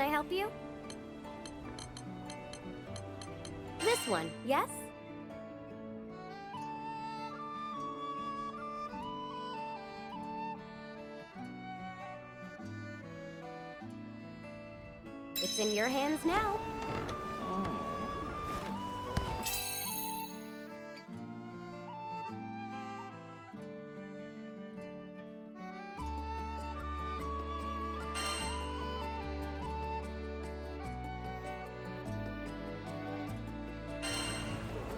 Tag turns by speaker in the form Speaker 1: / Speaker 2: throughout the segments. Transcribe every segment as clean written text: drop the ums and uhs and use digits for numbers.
Speaker 1: can I help you? This one, yes? It's in your hands now.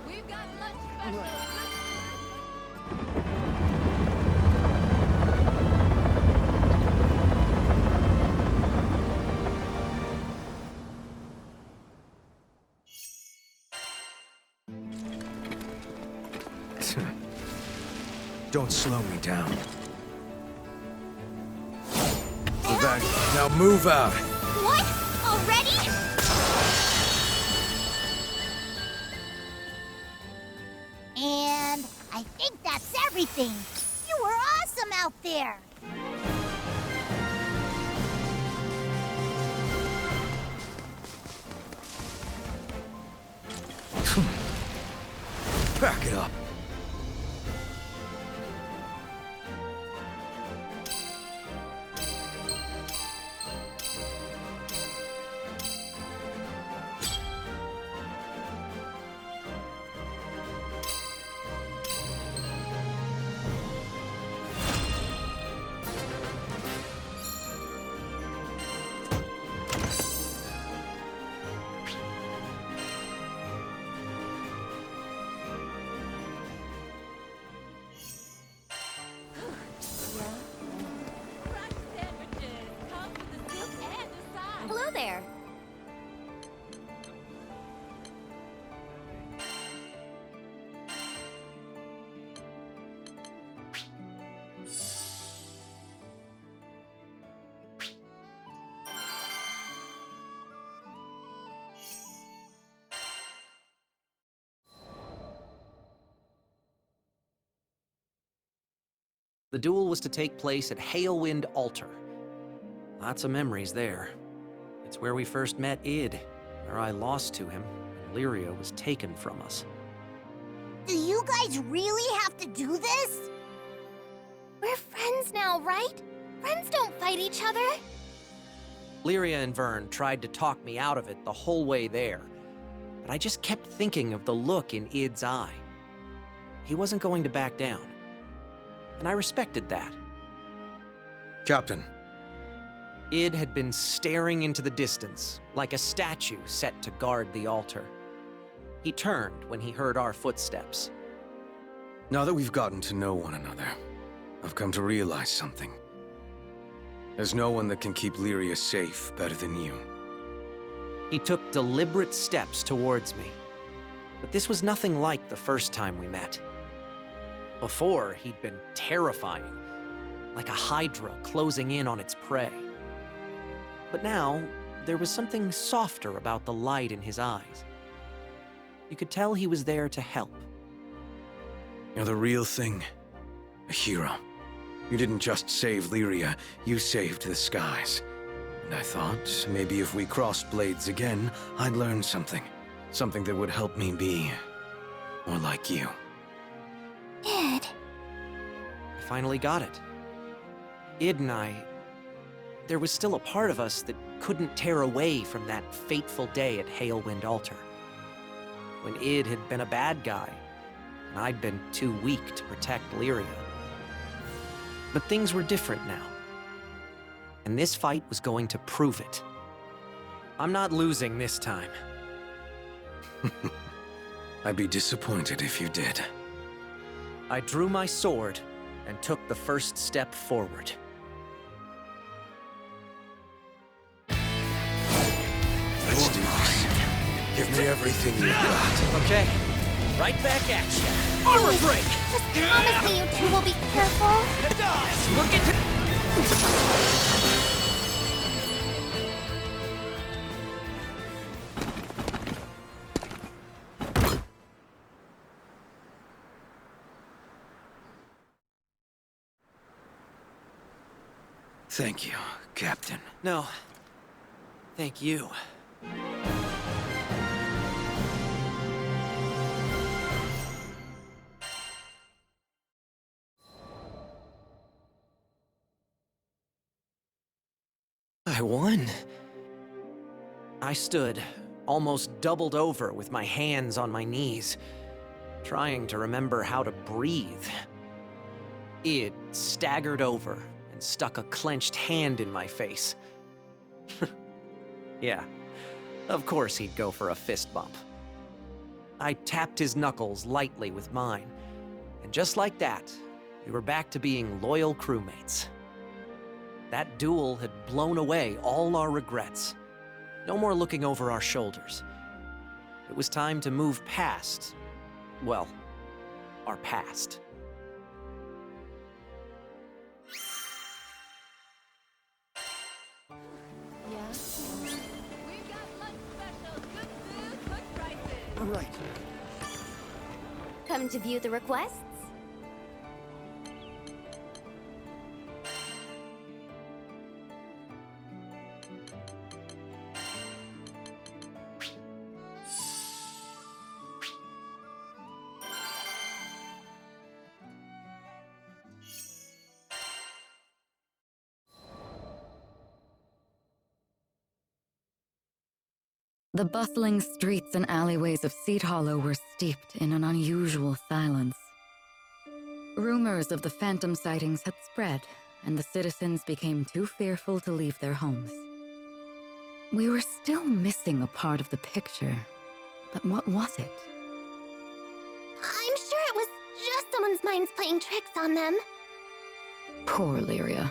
Speaker 2: We've got lunch special.
Speaker 3: Don't slow me down. Now move out.
Speaker 2: What? Already? And I think that's everything. You were awesome out there.
Speaker 3: Back it up.
Speaker 1: Hello there.
Speaker 4: The duel was to take place at Halewind Altar. Lots of memories there. It's where we first met Id, where I lost to him, and Lyria was taken from us.
Speaker 2: Do you guys really have to do this?
Speaker 1: We're friends now, right? Friends don't fight each other.
Speaker 4: Lyria and Vern tried to talk me out of it the whole way there, but I just kept thinking of the look in Id's eye. He wasn't going to back down, and I respected that.
Speaker 3: Captain.
Speaker 4: Id had been staring into the distance, like a statue set to guard the altar. He turned when he heard our footsteps.
Speaker 3: Now that we've gotten to know one another, I've come to realize something. There's no one that can keep Lyria safe better than you.
Speaker 4: He took deliberate steps towards me, but this was nothing like the first time we met. Before, he'd been terrifying, like a hydra closing in on its prey. But now, there was something softer about the light in his eyes. You could tell he was there to help.
Speaker 3: You're the real thing. A hero. You didn't just save Lyria, you saved the skies. And I thought, maybe if we crossed blades again, I'd learn something. Something that would help me be more like you.
Speaker 2: Id.
Speaker 4: I finally got it. Id and I... There was still a part of us that couldn't tear away from that fateful day at Halewind Altar. When Id had been a bad guy, and I'd been too weak to protect Lyria. But things were different now. And this fight was going to prove it. I'm not losing this time.
Speaker 3: I'd be disappointed if you did.
Speaker 4: I drew my sword and took the first step forward.
Speaker 3: Let's do this. Give me everything you got.
Speaker 4: Okay, right back at you. Armor break!
Speaker 2: Just promise me you two will be careful.
Speaker 4: Look into...
Speaker 3: Thank you, Captain.
Speaker 4: No. Thank you. I won. I stood, almost doubled over with my hands on my knees, trying to remember how to breathe. Id staggered over and stuck a clenched hand in my face. Yeah, of course he'd go for a fist bump. I tapped his knuckles lightly with mine, and just like that, we were back to being loyal crewmates. That duel had blown away all our regrets. No more looking over our shoulders. It was time to move past, well, our past.
Speaker 3: Right.
Speaker 1: Come to view the requests?
Speaker 5: The bustling streets and alleyways of Seed Hollow were steeped in an unusual silence. Rumors of the phantom sightings had spread, and the citizens became too fearful to leave their homes. We were still missing a part of the picture, but what was it?
Speaker 1: I'm sure it was just someone's minds playing tricks on them.
Speaker 5: Poor Lyria.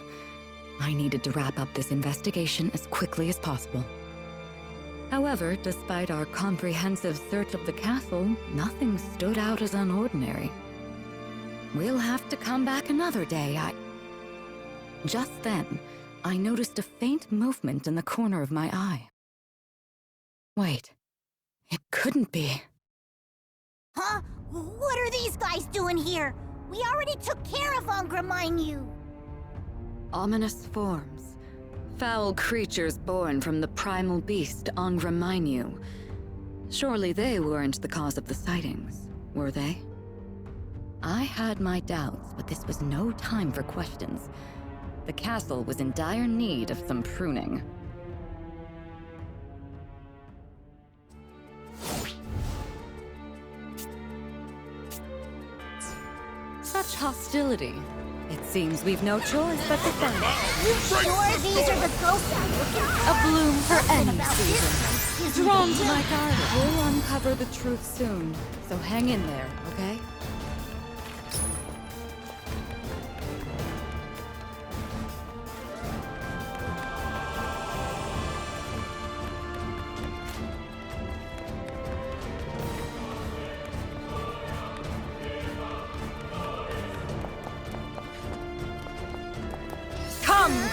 Speaker 5: I needed to wrap up this investigation as quickly as possible. However, despite our comprehensive search of the castle, nothing stood out as unordinary. We'll have to come back another day. Just then, I noticed a faint movement in the corner of my eye. Wait, it couldn't be.
Speaker 2: Huh? What are these guys doing here? We already took care of Angraminyu.
Speaker 5: Ominous forms. Foul creatures born from the primal beast, Angraminyu. Surely they weren't the cause of the sightings, were they? I had my doubts, but this was no time for questions. The castle was in dire need of some pruning. Such hostility. It seems we've no choice but to defend.
Speaker 2: You sure these are the ghosts I'm looking for?
Speaker 5: A bloom for any
Speaker 2: About
Speaker 5: season.
Speaker 2: this
Speaker 5: Drawn to my garden. We'll uncover the truth soon, so hang in there, okay?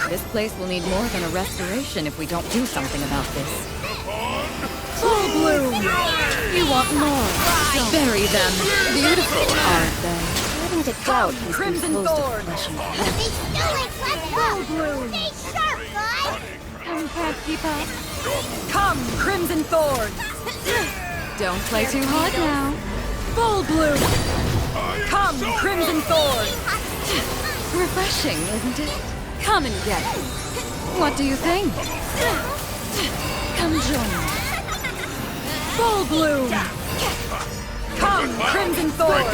Speaker 5: This place will need more than a restoration if we don't do something about this. Full bloom! You want more? Bury them. Beautiful, aren't they?
Speaker 1: Starting to doubt he's
Speaker 5: Crimson
Speaker 1: composed of
Speaker 5: Thorn!
Speaker 1: flesh and blood.
Speaker 2: They still ain't let up!
Speaker 5: bloom.
Speaker 2: Stay sharp, guys!
Speaker 5: Come, can't keep up. Come, Crimson Thorn! Don't play too hard now. Full bloom! Come, Crimson Thorn! Refreshing, isn't it? Come and get it. What do you think? Come join me. Full bloom! Come, Crimson Thorn!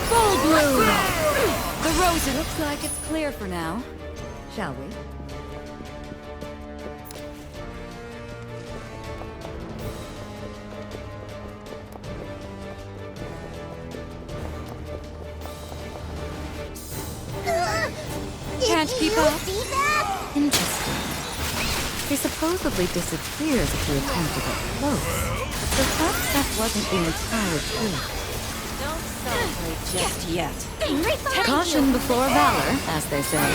Speaker 5: Full bloom! The rose looks like it's clear for now. Shall we? Can't keep up.
Speaker 2: See that?
Speaker 5: Interesting. They supposedly disappeared if you attempt to get close. But perhaps that wasn't the entire truth.
Speaker 1: Don't celebrate just yet.
Speaker 5: Caution before valor, as they say.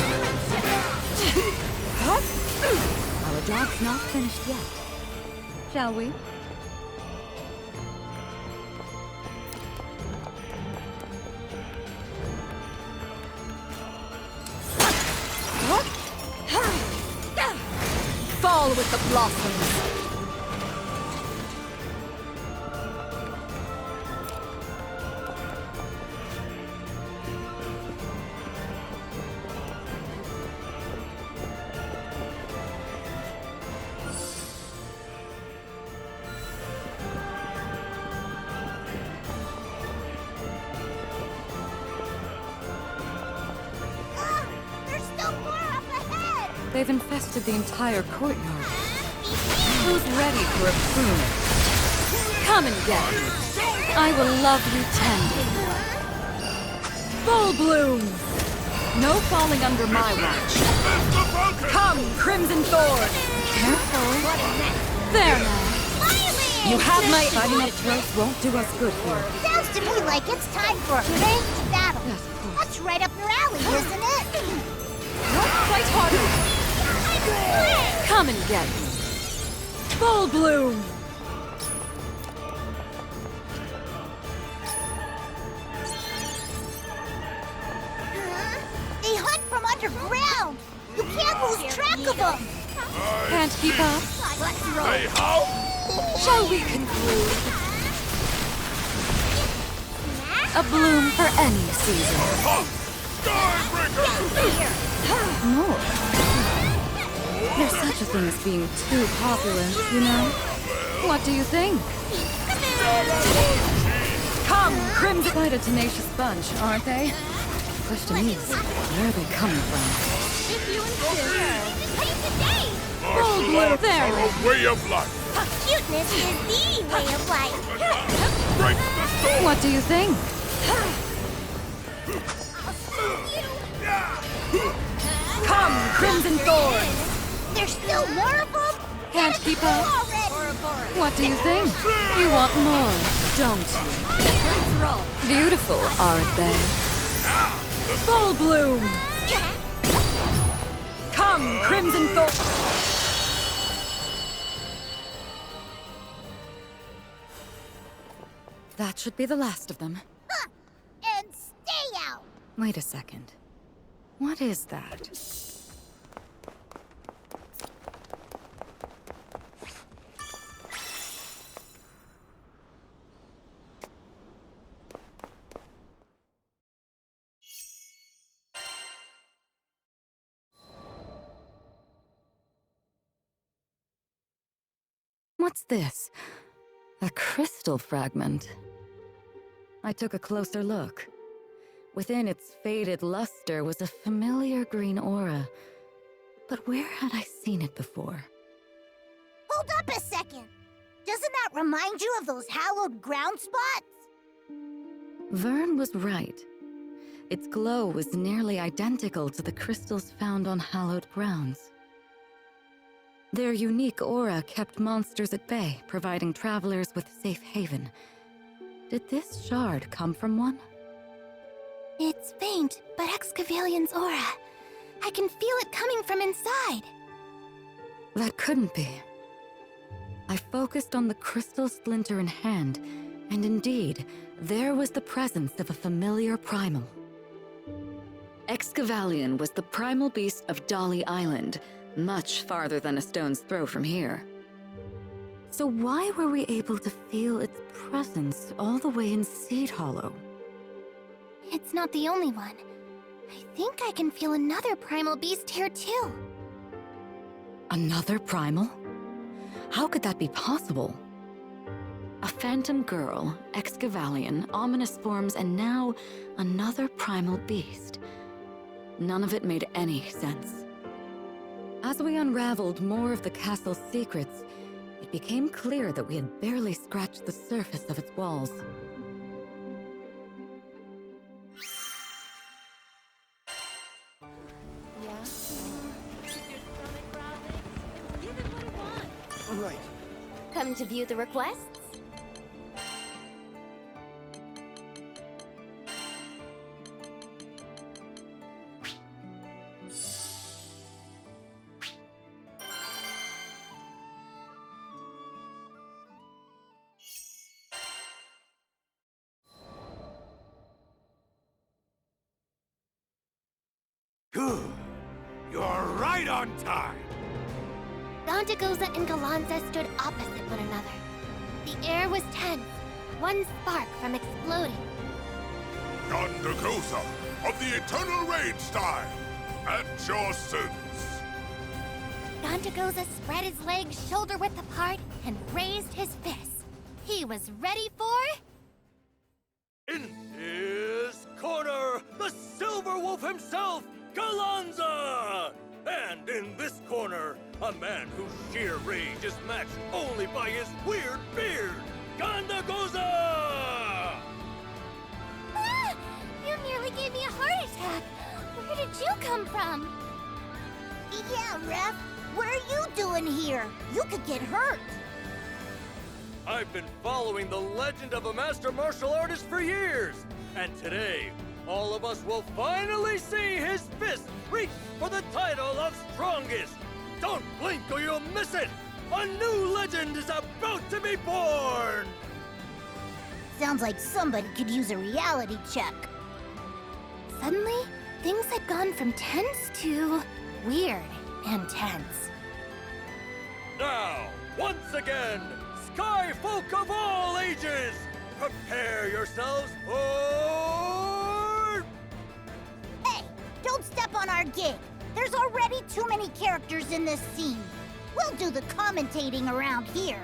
Speaker 5: Our job's not finished yet. Shall we? Fall with with the blossoms.
Speaker 2: There's still more up ahead!
Speaker 5: They've infested the entire courtyard. Who's ready for a prune? Come and get it. I will love you tenderly. Full bloom! No falling under my watch. Come, Crimson Thorn! Careful. There now. You have my fighting up throats won't do us good here.
Speaker 2: Sounds to me like it's time for a big battle.
Speaker 5: Yes, of course.
Speaker 2: That's right up your alley, isn't it?
Speaker 5: Fight harder! Come and get me. Full bloom!
Speaker 2: They hunt from underground! You can't lose track of them!
Speaker 5: Can't keep up?
Speaker 2: Let's roll!
Speaker 5: Shall we conclude? A bloom for any season. More. There's such a thing as being too popular, you know? What do you think? Come, Crimson! Quite a tenacious bunch, aren't they? Question is, where are they coming from?
Speaker 1: If you insist. Hey, today!
Speaker 5: Full bloom there!
Speaker 6: A way of life.
Speaker 2: Cuteness is the way of life!
Speaker 6: Break the storm.
Speaker 5: What do you think? Come, Crimson Thorn!
Speaker 2: There's still more of them?
Speaker 5: Can't keep up?
Speaker 2: Already!
Speaker 5: What do you think? You want more, don't you? Beautiful, aren't they? Full bloom! Come, Crimson Thorn! That should be the last of them.
Speaker 2: Huh. And stay out!
Speaker 5: Wait a second. What is that? What's this? A crystal fragment. I took a closer look. Within its faded luster was a familiar green aura. But where had I seen it before?
Speaker 2: Hold up a second! Doesn't that remind you of those hallowed ground spots?
Speaker 5: Vern was right. Its glow was nearly identical to the crystals found on hallowed grounds. Their unique aura kept monsters at bay, providing travelers with safe haven. Did this shard come from one?
Speaker 1: It's faint, but Excavalian's aura. I can feel it coming from inside.
Speaker 5: That couldn't be. I focused on the crystal splinter in hand, and indeed, there was the presence of a familiar primal. Excavalian was the primal beast of Dolly Island, much farther than a stone's throw from here. So why were we able to feel its presence all the way in Seed Hollow?
Speaker 1: It's not the only one. I think I can feel another primal beast here too.
Speaker 5: Another primal? How could that be possible? A phantom girl, Excavalian, ominous forms, and now another primal beast. None of it made any sense. As we unraveled more of the castle's secrets, it became clear that we had barely scratched the surface of its walls.
Speaker 3: Right.
Speaker 1: Come to view the requests?
Speaker 6: Good. You're right on time.
Speaker 1: The Gondagoza and Galanza stood opposite one another. The air was tense, one spark from exploding.
Speaker 6: Gondagoza of the Eternal Rage style, at your service.
Speaker 1: Gondagoza spread his legs shoulder-width apart and raised his fist. He was ready for...
Speaker 7: In his corner, the Silver Wolf himself, Galanza! And in this corner, a man whose sheer rage is matched only by his weird beard, Gondagoza!
Speaker 1: Ah! You nearly gave me a heart attack. Where did you come from?
Speaker 2: Yeah, Ref. What are you doing here? You could get hurt.
Speaker 7: I've been following the legend of a master martial artist for years, and today, all of us will finally see his fist reach for the title of strongest. Don't blink or you'll miss it! A new legend is about to be born!
Speaker 2: Sounds like somebody could use a reality check.
Speaker 1: Suddenly, things had gone from tense to weird and tense.
Speaker 7: Now, once again, Sky Folk of all ages, prepare yourselves for...
Speaker 2: Hey, don't step on our gig. There's already too many characters in this scene. We'll do the commentating around here.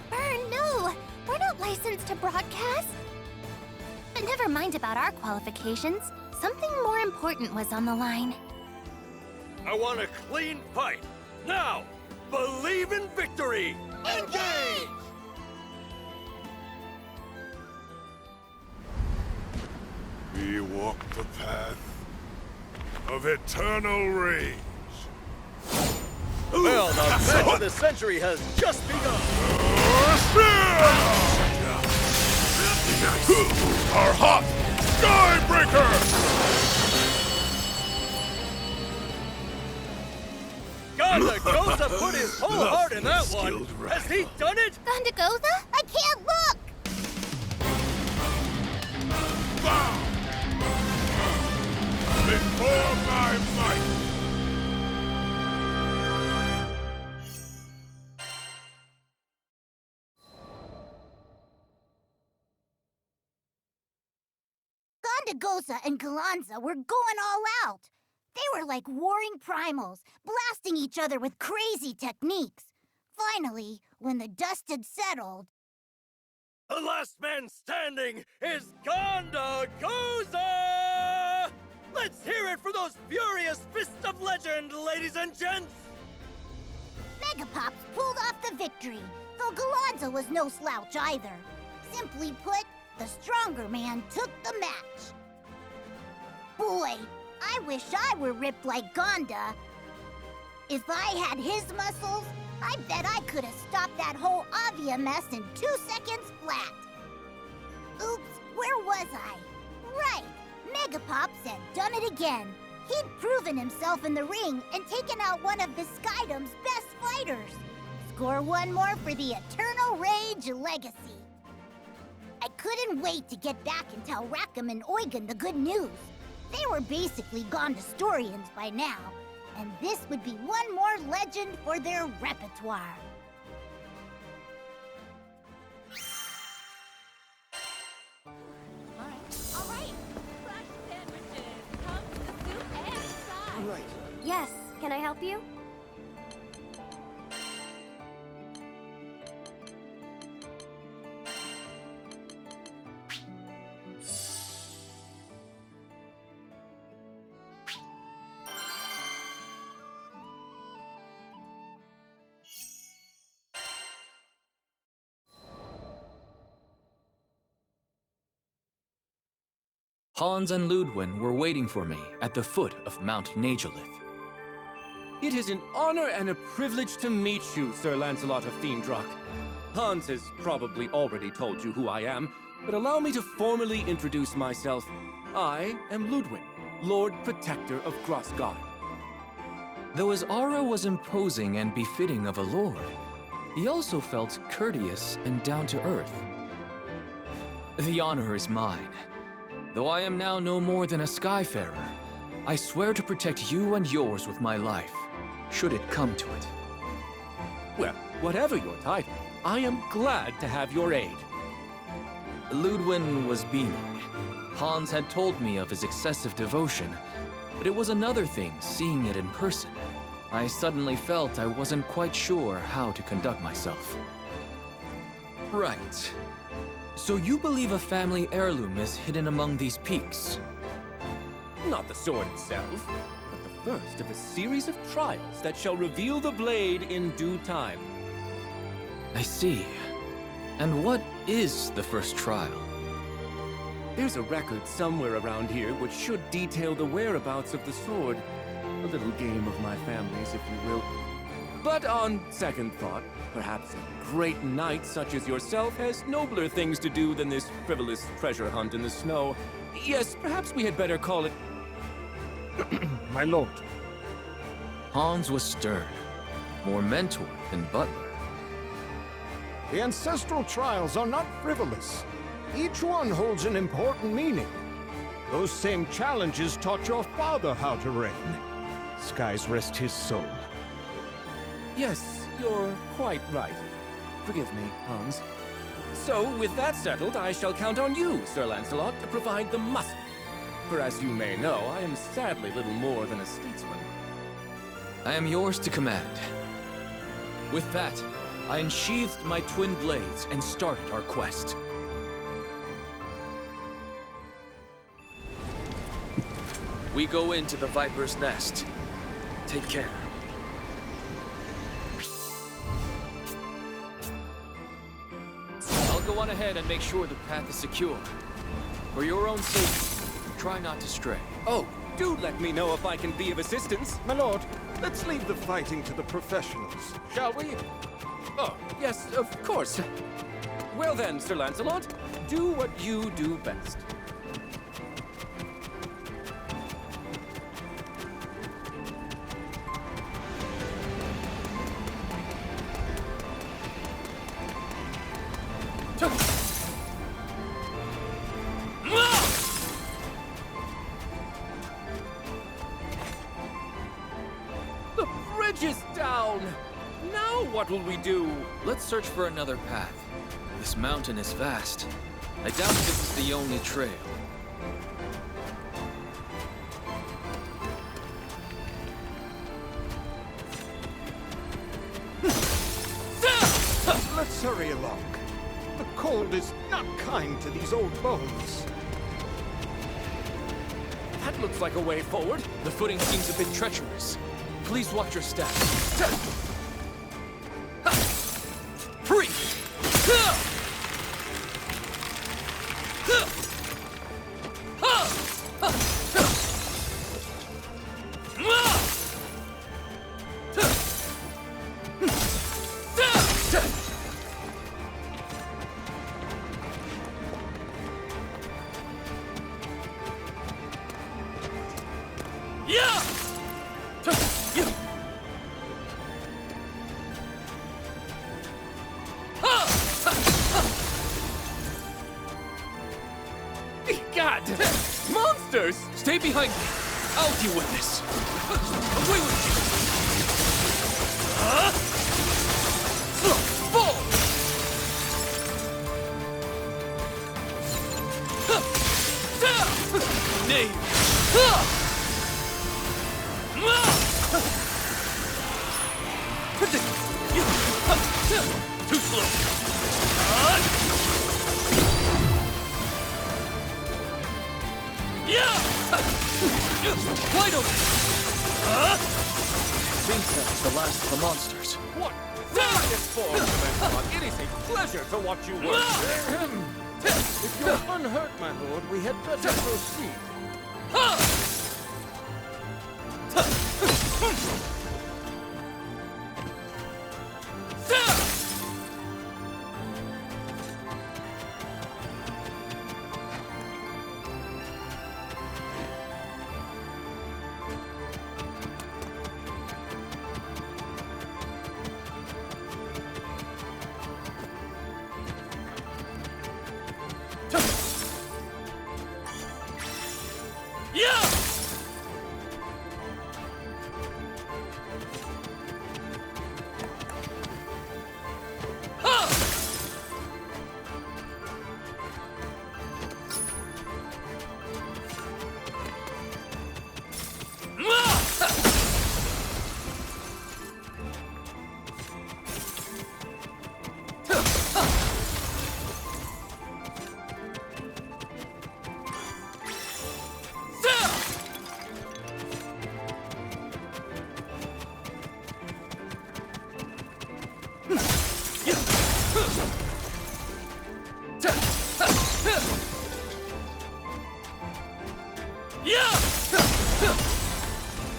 Speaker 1: Burn, no! We're not licensed to broadcast. But never mind about our qualifications. Something more important was on the line.
Speaker 7: I want a clean fight. Now, believe in victory! Engage!
Speaker 6: We walk the path of eternal rage.
Speaker 7: Well, the match of the century has just begun.
Speaker 6: Our hot Skybreaker!
Speaker 7: Gondagoza put his whole heart in that one. Has he done it?
Speaker 1: Gondagoza?
Speaker 2: I can't look!
Speaker 6: Bow! Before my might!
Speaker 2: Gondagoza and Galanza were going all out. They were like warring primals, blasting each other with crazy techniques. Finally, when the dust had settled...
Speaker 7: The last man standing is Gondagoza! Let's hear it for those furious fists of legend, ladies and gents!
Speaker 2: Megapops pulled off the victory, though Galanza was no slouch either. Simply put, the stronger man took the match. Boy, I wish I were ripped like Gonda. If I had his muscles, I bet I could have stopped that whole Avia mess in 2 seconds flat. Oops, where was I? Right, Megapops had done it again. He'd proven himself in the ring and taken out one of Biskydom's best fighters. Score one more for the Eternal Rage legacy. I couldn't wait to get back and tell Rackham and Eugen the good news. They were basically Gondastorians by now, and this would be one more legend for their repertoire.
Speaker 5: All right. Fresh sandwiches. Come to the soup and fries.
Speaker 7: Right.
Speaker 1: Yes, can I help you?
Speaker 8: Hans and Ludwin were waiting for me at the foot of Mount Nagelith.
Speaker 9: It is an honor and a privilege to meet you, Sir Lancelot of Fiendrock. Hans has probably already told you who I am, but allow me to formally introduce myself. I am Ludwin, Lord Protector of Grossgard.
Speaker 8: Though his aura was imposing and befitting of a lord, he also felt courteous and down to earth. The honor is mine. Though I am now no more than a Skyfarer, I swear to protect you and yours with my life, should it come to it.
Speaker 9: Well, whatever your title, I am glad to have your aid.
Speaker 8: Ludwin was beaming. Hans had told me of his excessive devotion, but it was another thing seeing it in person. I suddenly felt I wasn't quite sure how to conduct myself. Right. So you believe a family heirloom is hidden among these peaks?
Speaker 9: Not the sword itself, but the first of a series of trials that shall reveal the blade in due time.
Speaker 8: I see. And what is the first trial?
Speaker 9: There's a record somewhere around here which should detail the whereabouts of the sword. A little game of my family's, if you will. But on second thought, perhaps a great knight such as yourself has nobler things to do than this frivolous treasure hunt in the snow. Yes, perhaps we had better call it...
Speaker 10: My lord.
Speaker 8: Hans was stern, more mentor than butler.
Speaker 10: The ancestral trials are not frivolous. Each one holds an important meaning. Those same challenges taught your father how to reign. Skies rest his soul.
Speaker 9: Yes, you're quite right. Forgive me, Hans. So, with that settled, I shall count on you, Sir Lancelot, to provide the muscle. For as you may know, I am sadly little more than a statesman.
Speaker 8: I am yours to command. With that, I unsheathed my twin blades and started our quest. We go into the Viper's Nest. Take care. I'll go on ahead and make sure the path is secure. For your own safety, try not to stray.
Speaker 9: Oh, do let me know if I can be of assistance.
Speaker 10: My lord, let's leave the fighting to the professionals, shall we?
Speaker 9: Oh, yes, of course. Well then, Sir Lancelot, do what you do best. The bridge is down! Now what will we do?
Speaker 8: Let's search for another path. This mountain is vast. I doubt this is the only trail.
Speaker 10: Let's hurry along. The cold is not kind to these old bones.
Speaker 9: That looks like a way forward.
Speaker 8: The footing seems a bit treacherous. Please watch your step. Free!
Speaker 9: God! Monsters!
Speaker 8: Stay behind me. I'll deal with this. Away with you! Fall! Nay! Too slow! Wide open! Seems that's the last of the monsters.
Speaker 9: What? This form, Lancelot. It is a pleasure to watch you work.
Speaker 10: If you're unhurt, my lord, we had better proceed.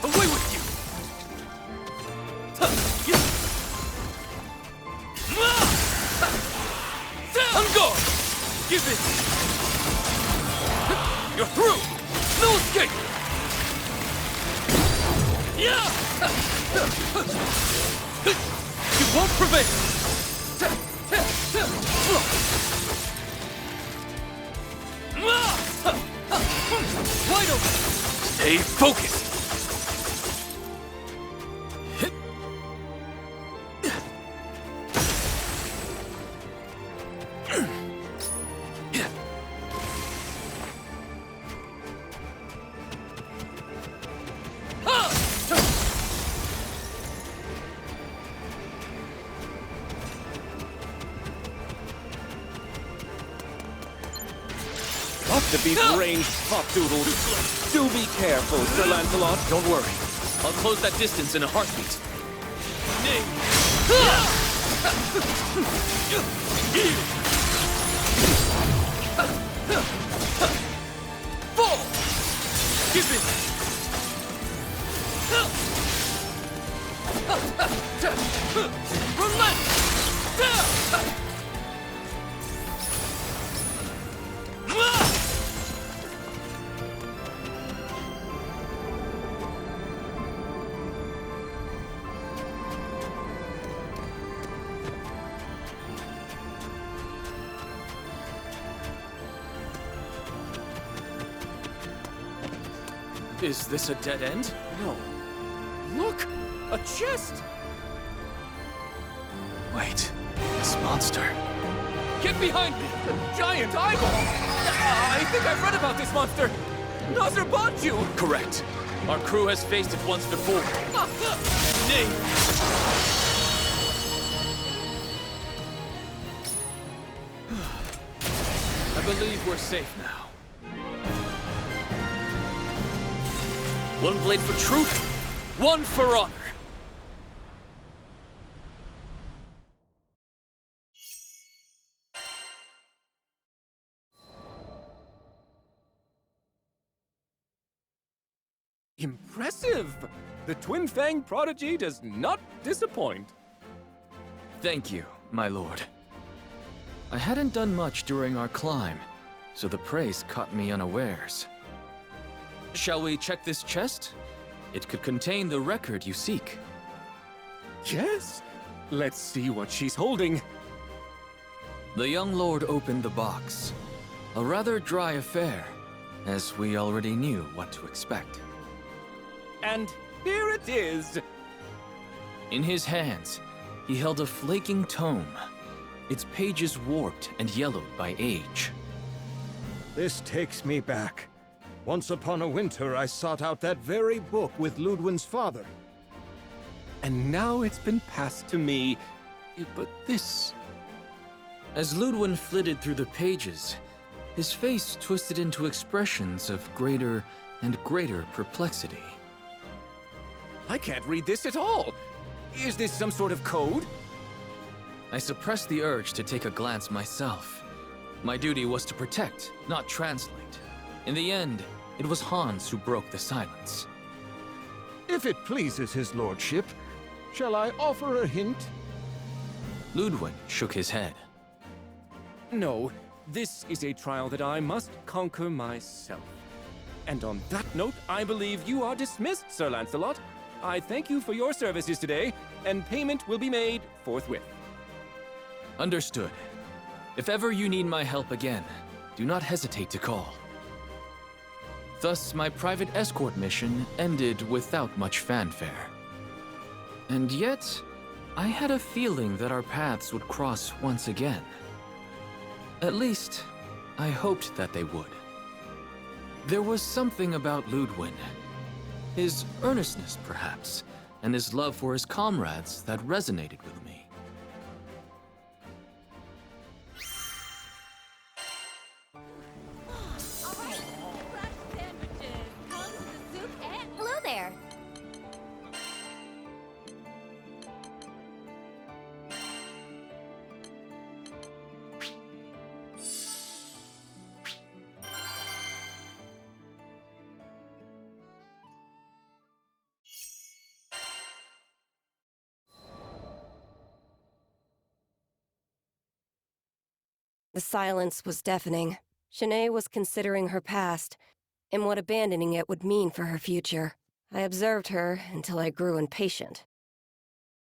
Speaker 8: Away with you! On guard! Give it! You're through! No escape! You won't prevail! Wide open! Stay focused!
Speaker 9: To be ranged pop-doodles. Do be careful, Sir Lancelot.
Speaker 8: Don't worry. I'll close that distance in a heartbeat. Fall! Give it! Relent! Is this a dead end?
Speaker 9: No. Look! A chest!
Speaker 8: Wait, this monster.
Speaker 9: Get behind me! Giant eyeball! I think I've read about this monster! Nazir bought you!
Speaker 8: Correct. Our crew has faced it once before. Nay! I believe we're safe now. One blade for truth, one for honor.
Speaker 9: Impressive! The Twin Fang prodigy does not disappoint.
Speaker 8: Thank you, my lord. I hadn't done much during our climb, so the praise caught me unawares. Shall we check this chest? It could contain the record you seek.
Speaker 9: Yes? Let's see what she's holding.
Speaker 8: The young lord opened the box. A rather dry affair, as we already knew what to expect.
Speaker 9: And here it is!
Speaker 8: In his hands, he held a flaking tome, its pages warped and yellowed by age.
Speaker 10: This takes me back. Once upon a winter, I sought out that very book with Ludwin's father.
Speaker 9: And now it's been passed to me. But this...
Speaker 8: As Ludwin flitted through the pages, his face twisted into expressions of greater and greater perplexity.
Speaker 9: I can't read this at all. Is this some sort of code?
Speaker 8: I suppressed the urge to take a glance myself. My duty was to protect, not translate. In the end, it was Hans who broke the silence.
Speaker 10: If it pleases his lordship, shall I offer a hint?
Speaker 8: Ludwin shook his head.
Speaker 9: No, this is a trial that I must conquer myself. And on that note, I believe you are dismissed, Sir Lancelot. I thank you for your services today, and payment will be made forthwith.
Speaker 8: Understood. If ever you need my help again, do not hesitate to call. Thus, my private escort mission ended without much fanfare. And yet, I had a feeling that our paths would cross once again. At least, I hoped that they would. There was something about Ludwin. His earnestness, perhaps, and his love for his comrades that resonated with me.
Speaker 1: Hello there.
Speaker 11: The silence was deafening. Shanae was considering her past and what abandoning it would mean for her future. I observed her until I grew impatient.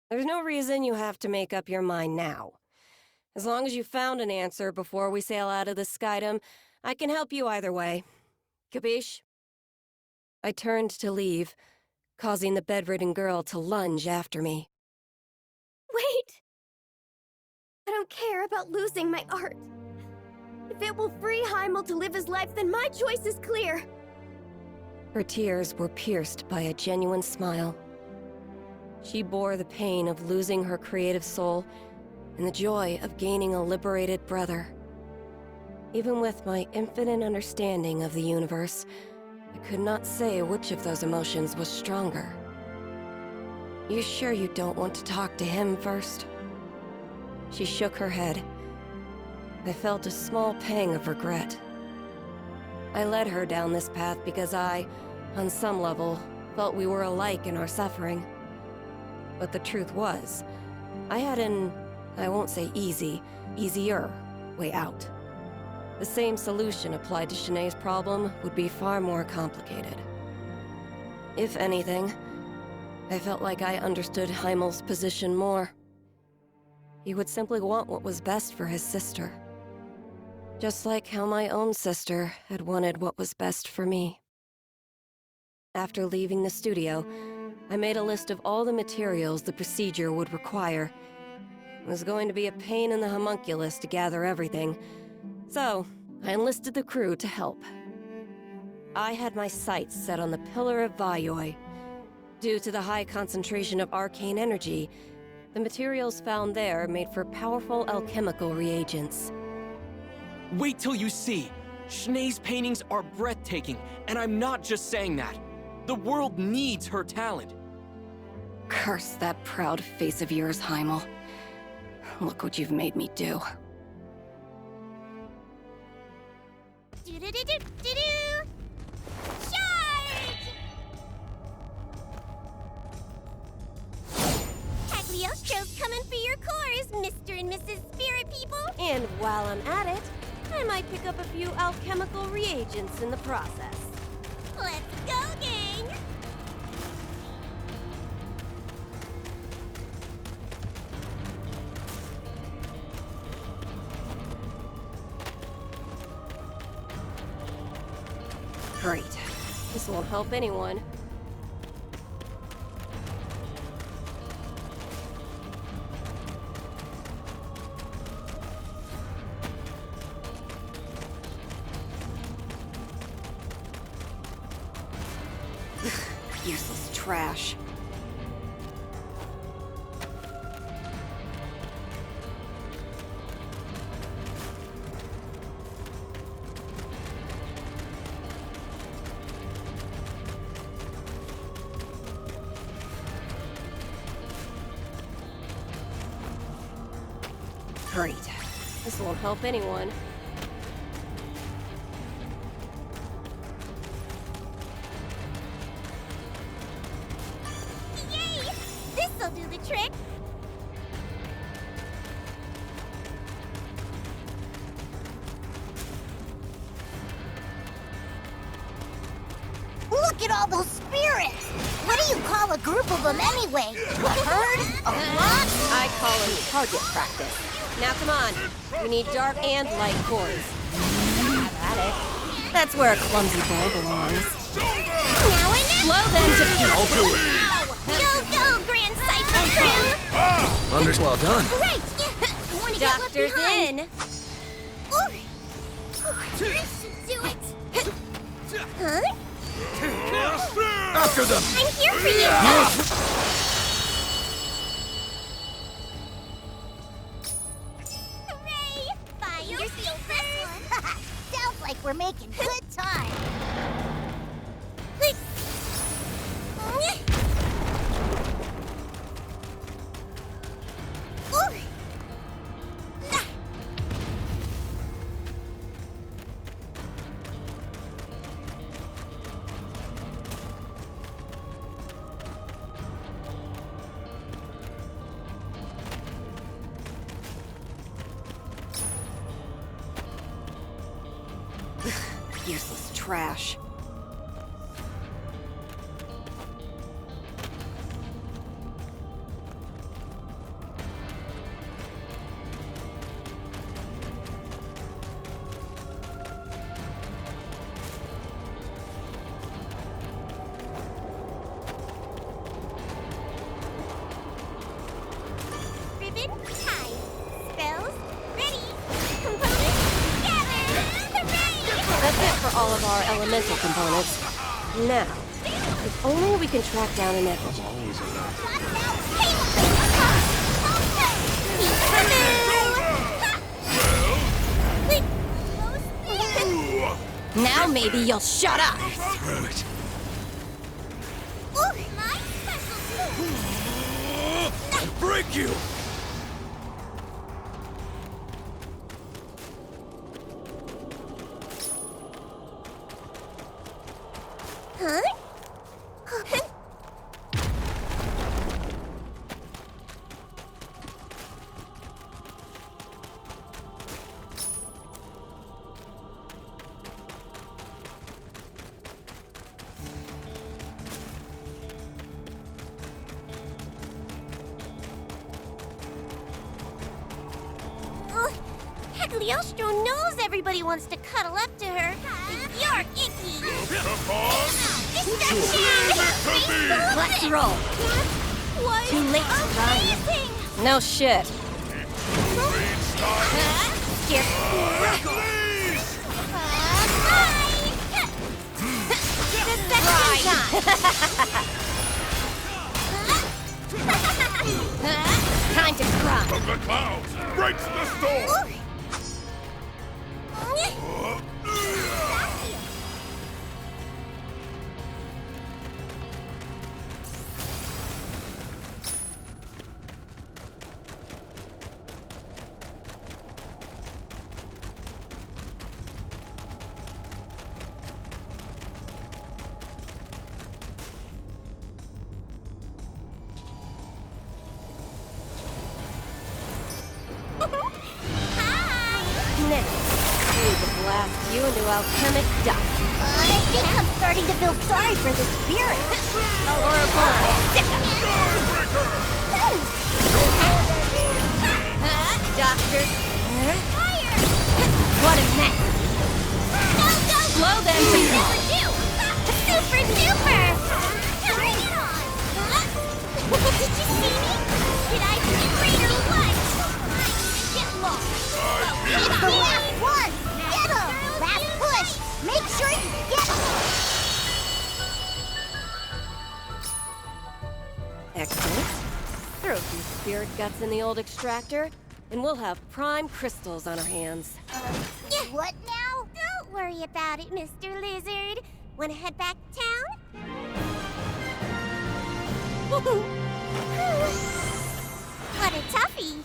Speaker 11: There's no reason you have to make up your mind now. As long as you found an answer before we sail out of the skydom, I can help you either way. Capiche? I turned to leave, causing the bedridden girl to lunge after me.
Speaker 1: Wait! I don't care about losing my art. If it will free Heimel to live his life, then my choice is clear.
Speaker 11: Her tears were pierced by a genuine smile. She bore the pain of losing her creative soul and the joy of gaining a liberated brother. Even with my infinite understanding of the universe, I could not say which of those emotions was stronger. You sure you don't want to talk to him first? She shook her head. I felt a small pang of regret. I led her down this path because I, on some level, felt we were alike in our suffering. But the truth was, I had an, I won't say easier way out. The same solution applied to Shanae's problem would be far more complicated. If anything, I felt like I understood Heimel's position more. He would simply want what was best for his sister. Just like how my own sister had wanted what was best for me. After leaving the studio, I made a list of all the materials the procedure would require. It was going to be a pain in the homunculus to gather everything, so I enlisted the crew to help. I had my sights set on the Pillar of Vayoi. Due to the high concentration of arcane energy, the materials found there made for powerful alchemical reagents.
Speaker 8: Wait till you see! Shanae's paintings are breathtaking, and I'm not just saying that. The world needs her talent.
Speaker 11: Curse that proud face of yours, Heimel. Look what you've made me do.
Speaker 2: Do-do-do-do-do-do! Charge! Cagliostro's coming for your cores, Mr. and Mrs. Spirit People!
Speaker 11: And while I'm at it, I might pick up a few alchemical reagents in the process.
Speaker 2: Let's go, gang!
Speaker 11: Great. This won't help anyone. Useless trash. Great. This won't help anyone.
Speaker 2: Yay! This'll do the trick! Look at all those spirits! What do you call a group of them anyway? A herd? A flock?
Speaker 11: I call them target practice. Now come on. We need dark and light cores. Have at it. That's where a clumsy bow belongs.
Speaker 2: Now and then!
Speaker 11: Blow them to pieces.
Speaker 3: I'll do it.
Speaker 2: Go, Grand Cypher Crew!
Speaker 3: Well done.
Speaker 2: Great! Want to get left
Speaker 11: Doctor's
Speaker 2: behind?
Speaker 11: in.
Speaker 2: This should do it! Huh?
Speaker 3: After them.
Speaker 2: I'm here for you! Hooray! Find your secret! Sounds like we're making good time.
Speaker 11: Useless trash.
Speaker 2: Ribbon tied. Spells ready. Components gather. Hooray!
Speaker 11: That's it for all of our elemental components. Now, if only we can track down an effigy. Now maybe you'll shut up!
Speaker 3: Through it. Break you!
Speaker 2: Huh? Cagliostro knows everybody wants to cuddle up to her. You're icky.
Speaker 11: Let's roll!
Speaker 2: What?
Speaker 11: Too late to run.
Speaker 2: Amazing!
Speaker 11: No shit. Time to cry.
Speaker 6: From the clouds, breaks the storm!
Speaker 11: Next, we need to blast you into alchemic dust.
Speaker 2: I think I'm starting to feel sorry for the spirit.
Speaker 11: Or a bomb. Doctor. What a mess.
Speaker 2: Go!
Speaker 11: Slow them
Speaker 2: Super duper! Bring it on! Did you see me? Did I vibrate or what? I get lost. Last one! Get him! Last push! Make sure you get him!
Speaker 11: Excellent. Throw some spirit guts in the old extractor, and we'll have prime crystals on our hands.
Speaker 2: What now? Don't worry about it, Mr. Lizard. Wanna head back to town? What a toughie!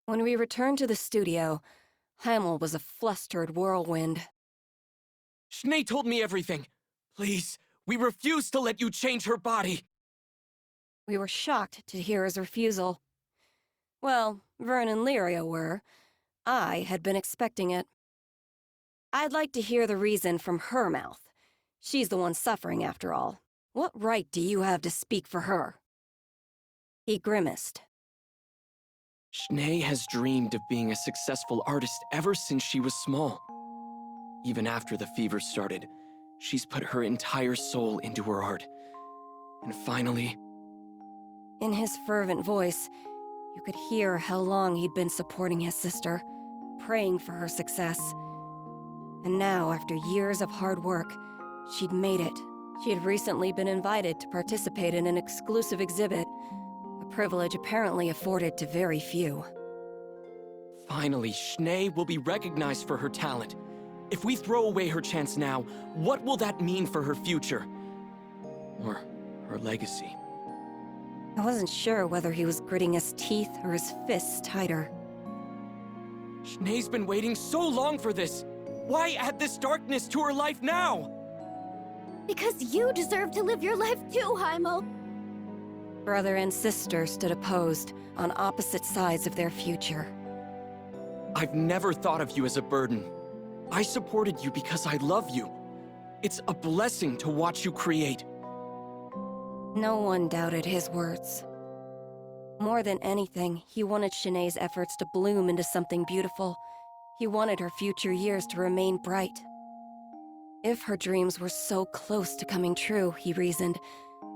Speaker 11: When we returned to the studio, Hamel was a flustered whirlwind.
Speaker 8: Schnee told me everything. Please, we refuse to let you change her body.
Speaker 11: We were shocked to hear his refusal. Well, Vern and Lyria were. I had been expecting it. I'd like to hear the reason from her mouth. She's the one suffering, after all. What right do you have to speak for her? He grimaced.
Speaker 8: Schnee has dreamed of being a successful artist ever since she was small. Even after the fever started, she's put her entire soul into her art. And finally...
Speaker 11: In his fervent voice, you could hear how long he'd been supporting his sister, praying for her success. And now, after years of hard work, she'd made it. She had recently been invited to participate in an exclusive exhibit, a privilege apparently afforded to very few.
Speaker 8: Finally, Schnee will be recognized for her talent. If we throw away her chance now, what will that mean for her future? Or her legacy?
Speaker 11: I wasn't sure whether he was gritting his teeth or his fists tighter.
Speaker 8: Schnee's been waiting so long for this! Why add this darkness to her life now?
Speaker 2: Because you deserve to live your life too, Heimel.
Speaker 11: Brother and sister stood opposed, on opposite sides of their future.
Speaker 8: I've never thought of you as a burden. I supported you because I love you. It's a blessing to watch you create.
Speaker 11: No one doubted his words. More than anything, he wanted Shanae's efforts to bloom into something beautiful. He wanted her future years to remain bright. If her dreams were so close to coming true, he reasoned,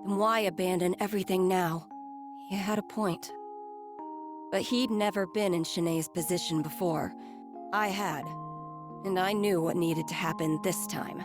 Speaker 11: then why abandon everything now? He had a point. But he'd never been in Shanae's position before. I had. And I knew what needed to happen this time.